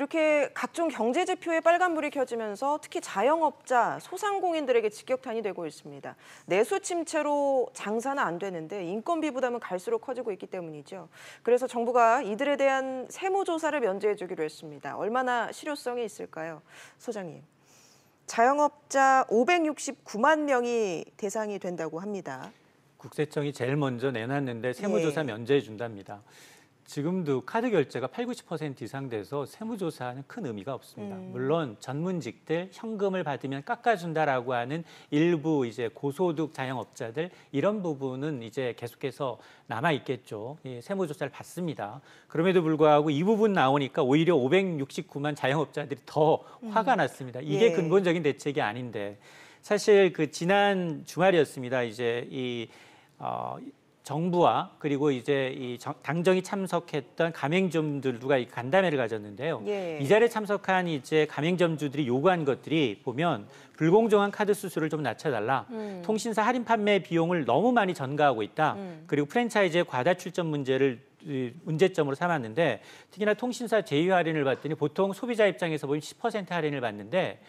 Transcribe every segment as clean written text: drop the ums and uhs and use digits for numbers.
이렇게 각종 경제 지표에 빨간불이 켜지면서 특히 자영업자, 소상공인들에게 직격탄이 되고 있습니다. 내수 침체로 장사는 안 되는데 인건비 부담은 갈수록 커지고 있기 때문이죠. 그래서 정부가 이들에 대한 세무조사를 면제해 주기로 했습니다. 얼마나 실효성이 있을까요? 소장님. 자영업자 569만 명이 대상이 된다고 합니다. 국세청이 제일 먼저 내놨는데 세무조사 면제해 준답니다. 지금도 카드 결제가 80~90% 이상 돼서 세무조사는 큰 의미가 없습니다. 물론 전문직들 현금을 받으면 깎아준다라고 하는 일부 이제 고소득 자영업자들 이런 부분은 이제 계속해서 남아 있겠죠. 세무조사를 받습니다. 그럼에도 불구하고 이 부분 나오니까 오히려 569만 자영업자들이 더 화가 났습니다. 이게 근본적인 대책이 아닌데 사실 그 지난 주말이었습니다. 이제 정부와 그리고 이제 이 당정이 참석했던 가맹점들 누가 간담회를 가졌는데요. 이 자리에 참석한 이제 가맹점주들이 요구한 것들이 보면 불공정한 카드 수수료를 좀 낮춰달라. 통신사 할인 판매 비용을 너무 많이 전가하고 있다. 그리고 프랜차이즈의 과다 출점 문제를 문제점으로 삼았는데 특히나 통신사 제휴 할인을 받더니 보통 소비자 입장에서 보면 10% 할인을 받는데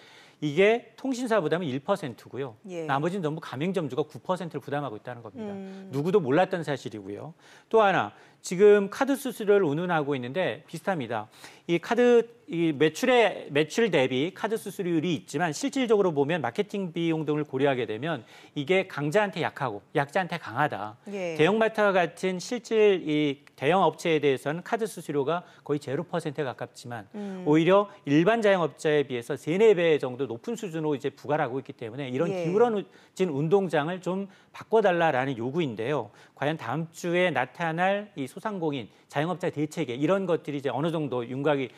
이게 통신사 부담은 1%고요. 나머지는 전부 가맹점주가 9%를 부담하고 있다는 겁니다. 누구도 몰랐던 사실이고요. 또 하나, 지금 카드 수수료를 운운하고 있는데 비슷합니다. 이 매출 대비 카드 수수료율이 있지만 실질적으로 보면 마케팅 비용 등을 고려하게 되면 이게 강자한테 약하고 약자한테 강하다. 대형마트와 같은 실질 이 대형 업체에 대해서는 카드 수수료가 거의 0%에 가깝지만 오히려 일반 자영업자에 비해서 3~4배 정도 높은 수준으로 이제 부과를 하고 있기 때문에 이런 기울어진 운동장을 좀 바꿔달라라는 요구인데요. 과연 다음 주에 나타날 이 소상공인 자영업자 대책에 이런 것들이 이제 어느 정도 윤곽이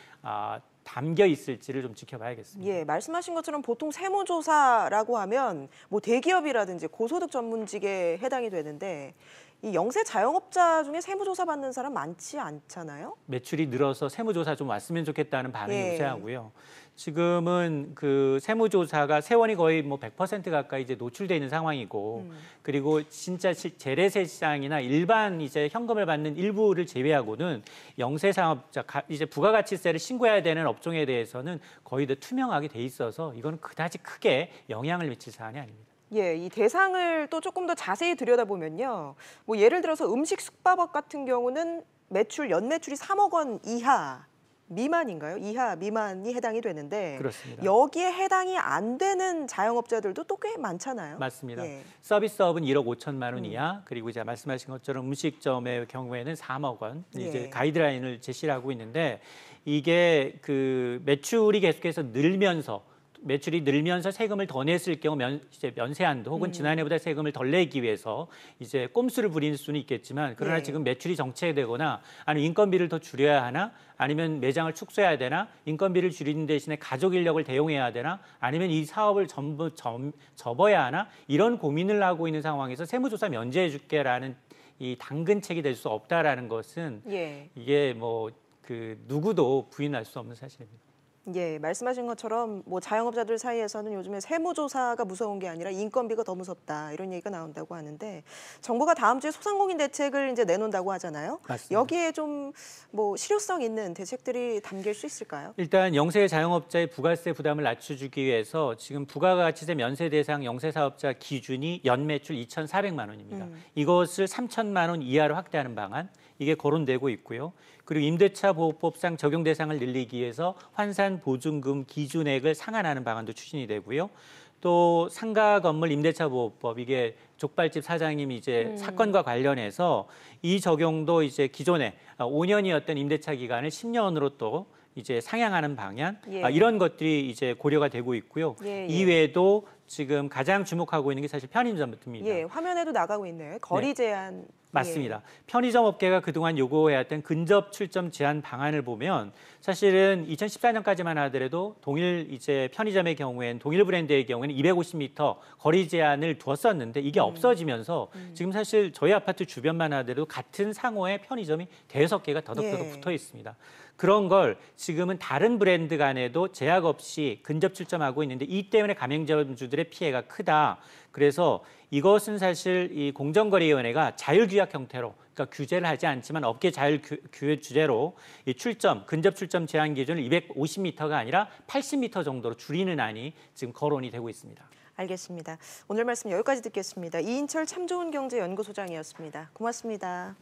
담겨 있을지를 좀 지켜봐야겠습니다. 말씀하신 것처럼 보통 세무조사라고 하면 뭐 대기업이라든지 고소득 전문직에 해당이 되는데 이 영세 자영업자 중에 세무조사 받는 사람 많지 않잖아요? 매출이 늘어서 세무조사 좀 왔으면 좋겠다는 반응이 우세하고요. 지금은 그 세무조사가 세원이 거의 뭐 100% 가까이 이제 노출돼 있는 상황이고, 그리고 진짜 재래세 시장이나 일반 이제 현금을 받는 일부를 제외하고는 영세 사업자 이제 부가가치세를 신고해야 되는 업종에 대해서는 거의 다 투명하게 돼 있어서 이거는 그다지 크게 영향을 미칠 사안이 아닙니다. 이 대상을 또 조금 더 자세히 들여다보면요. 뭐 예를 들어서 음식 숙박업 같은 경우는 연매출이 3억 원 이하 미만인가요? 이하 미만이 해당이 되는데 그렇습니다. 여기에 해당이 안 되는 자영업자들도 또 꽤 많잖아요. 맞습니다. 서비스업은 1억 5천만 원 이하, 그리고 이제 말씀하신 것처럼 음식점의 경우에는 3억 원 이제 가이드라인을 제시를 하고 있는데 이게 그 매출이 계속해서 매출이 늘면서 세금을 더 냈을 경우 이제 면세한도 혹은 지난해보다 세금을 덜 내기 위해서 이제 꼼수를 부릴 수는 있겠지만 그러나 지금 매출이 정체되거나 아니면 인건비를 더 줄여야 하나 아니면 매장을 축소해야 되나 인건비를 줄이는 대신에 가족 인력을 대용해야 되나 아니면 이 사업을 전부 접어야 하나 이런 고민을 하고 있는 상황에서 세무조사 면제해 줄게라는 이 당근책이 될 수 없다라는 것은 이게 뭐 그 누구도 부인할 수 없는 사실입니다. 말씀하신 것처럼 뭐 자영업자들 사이에서는 요즘에 세무조사가 무서운 게 아니라 인건비가 더 무섭다 이런 얘기가 나온다고 하는데 정부가 다음 주에 소상공인 대책을 이제 내놓는다고 하잖아요. 맞습니다. 여기에 좀 뭐 실효성 있는 대책들이 담길 수 있을까요? 일단 영세 자영업자의 부가세 부담을 낮춰주기 위해서 지금 부가가치세 면세 대상 영세 사업자 기준이 연매출 2,400만 원입니다. 이것을 3천만 원 이하로 확대하는 방안 이게 거론되고 있고요. 그리고 임대차 보호법상 적용 대상을 늘리기 위해서 환산 보증금 기준액을 상한하는 방안도 추진이 되고요. 또 상가 건물 임대차 보호법 이게 족발집 사장님이 이제 사건과 관련해서 이 적용도 이제 기존에 5년이었던 임대차 기간을 10년으로 또 이제 상향하는 방향 이런 것들이 이제 고려가 되고 있고요. 이외에도 지금 가장 주목하고 있는 게 사실 편의점입니다. 화면에도 나가고 있네요. 거리 제한. 맞습니다. 편의점 업계가 그동안 요구해왔던 근접 출점 제한 방안을 보면 사실은 2014년까지만 하더라도 동일 이제 편의점의 경우에는 동일 브랜드의 경우에는 250m 거리 제한을 두었었는데 이게 없어지면서 지금 사실 저희 아파트 주변만 하더라도 같은 상호의 편의점이 5개가 더덕더덕 붙어 있습니다. 그런 걸 지금은 다른 브랜드 간에도 제약 없이 근접 출점하고 있는데 이 때문에 가맹점주들의 피해가 크다. 그래서 이것은 사실 이 공정거래위원회가 자율규약 형태로 그러니까 규제를 하지 않지만 업계 자율 규제 주제로 이 근접 출점 제한 기준을 250m가 아니라 80m 정도로 줄이는 안이 지금 거론이 되고 있습니다. 알겠습니다. 오늘 말씀 여기까지 듣겠습니다. 이인철 참 좋은 경제 연구소장이었습니다. 고맙습니다.